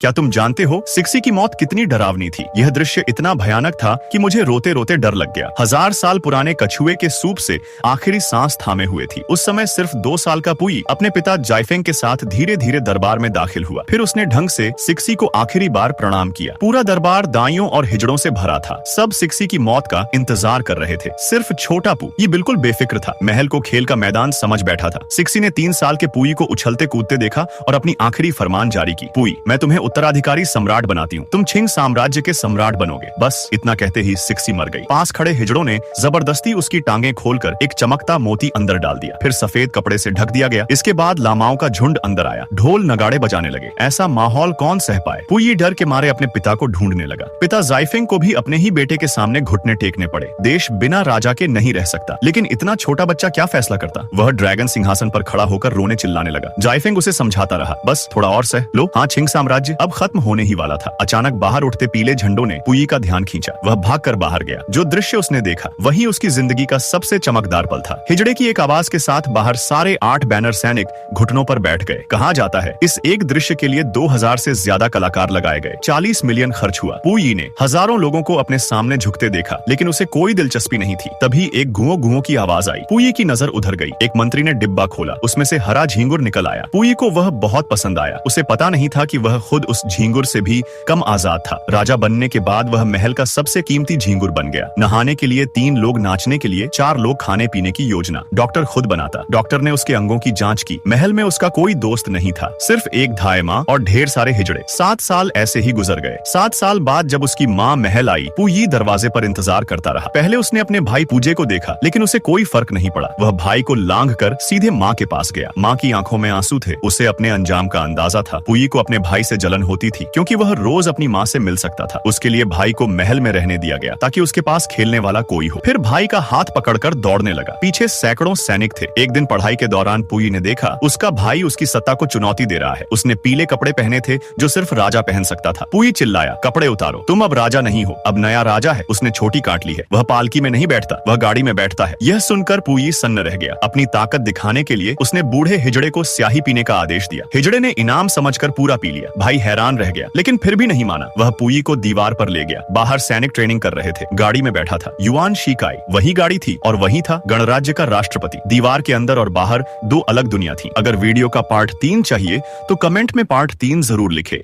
क्या तुम जानते हो सिक्सी की मौत कितनी डरावनी थी? यह दृश्य इतना भयानक था कि मुझे रोते रोते डर लग गया। 1000 साल पुराने कछुए के सूप से आखिरी सांस थामे हुए थी। उस समय सिर्फ 2 साल का पुई अपने पिता जाइफेंग के साथ धीरे धीरे दरबार में दाखिल हुआ। फिर उसने ढंग से सिक्सी को आखिरी बार प्रणाम किया। पूरा दरबार दाइयों और हिजड़ों से भरा था। सब सिक्सी की मौत का इंतजार कर रहे थे। सिर्फ छोटा पू ये बिल्कुल बेफिक्र था। महल को खेल का मैदान समझ बैठा था। सिक्सी ने 3 साल के पुई को उछलते कूदते देखा और अपनी आखिरी फरमान जारी की। पुई, मैं तुम्हें उत्तराधिकारी सम्राट बनाती हूँ। तुम छिंग साम्राज्य के सम्राट बनोगे। बस इतना कहते ही सिक्सी मर गई। पास खड़े हिजड़ों ने जबरदस्ती उसकी टांगें खोलकर एक चमकता मोती अंदर डाल दिया। फिर सफेद कपड़े से ढक दिया गया। इसके बाद लामाओं का झुंड अंदर आया। ढोल नगाड़े बजाने लगे। ऐसा माहौल कौन सह पाए? पुई डर के मारे अपने पिता को ढूंढने लगा। पिता जाइफेंग को भी अपने ही बेटे के सामने घुटने टेकने पड़े। देश बिना राजा के नहीं रह सकता, लेकिन इतना छोटा बच्चा क्या फैसला करता? वह ड्रैगन सिंहासन पर खड़ा होकर रोने चिल्लाने लगा। जाइफेंग उसे समझाता रहा, बस थोड़ा और सह लो। हाँ, छिंग साम्राज्य अब खत्म होने ही वाला था। अचानक बाहर उठते पीले झंडों ने पुई का ध्यान खींचा। वह भागकर बाहर गया। जो दृश्य उसने देखा वही उसकी जिंदगी का सबसे चमकदार पल था। हिजड़े की एक आवाज के साथ बाहर सारे 8 बैनर सैनिक घुटनों पर बैठ गए। कहा जाता है इस एक दृश्य के लिए 2000 से ज्यादा कलाकार लगाए गए। 40 मिलियन खर्च हुआ। पुई ने हजारों लोगों को अपने सामने झुकते देखा, लेकिन उसे कोई दिलचस्पी नहीं थी। तभी एक गुओ गुओ की आवाज आई। पुई की नजर उधर गई। एक मंत्री ने डिब्बा खोला। उसमें से हरा झींगुर निकल आया। पुई को वह बहुत पसंद आया। उसे पता नहीं था कि वह खुद उस झींगुर से भी कम आजाद था। राजा बनने के बाद वह महल का सबसे कीमती झींगुर बन गया। नहाने के लिए 3 लोग, नाचने के लिए 4 लोग, खाने पीने की योजना डॉक्टर खुद बनाता। डॉक्टर ने उसके अंगों की जांच की। महल में उसका कोई दोस्त नहीं था, सिर्फ एक धाए माँ और ढेर सारे हिजड़े। 7 साल ऐसे ही गुजर गए। 7 साल बाद जब उसकी माँ महल आई, पुई दरवाजे पर इंतजार करता रहा। पहले उसने अपने भाई पूजे को देखा, लेकिन उसे कोई फर्क नहीं पड़ा। वह भाई को लांघ कर सीधे माँ के पास गया। माँ की आंखों में आंसू थे। उसे अपने अंजाम का अंदाजा था। पुई को अपने भाई से जलन होती थी, क्योंकि वह रोज अपनी माँ से मिल सकता था। उसके लिए भाई को महल में रहने दिया गया ताकि उसके पास खेलने वाला कोई हो। फिर भाई का हाथ पकड़कर दौड़ने लगा। पीछे सैकड़ों सैनिक थे। एक दिन पढ़ाई के दौरान पुई ने देखा उसका भाई उसकी सत्ता को चुनौती दे रहा है। उसने पीले कपड़े पहने थे जो सिर्फ राजा पहन सकता था। पुई चिल्लाया, कपड़े उतारो, तुम अब राजा नहीं हो, अब नया राजा है। उसने छोटी काट ली है। वह पालकी में नहीं बैठता, वह गाड़ी में बैठता है। यह सुनकर पुई सन्न रह गया। अपनी ताकत दिखाने के लिए उसने बूढ़े हिजड़े को स्याही पीने का आदेश दिया। हिजड़े ने इनाम समझकर पूरा पी लिया। भाई हैरान रह गया, लेकिन फिर भी नहीं माना। वह पुई को दीवार पर ले गया। बाहर सैनिक ट्रेनिंग कर रहे थे। गाड़ी में बैठा था युआन शिकाई। वही गाड़ी थी और वही था गणराज्य का राष्ट्रपति। दीवार के अंदर और बाहर 2 अलग दुनिया थी। अगर वीडियो का पार्ट 3 चाहिए तो कमेंट में पार्ट 3 जरूर लिखे।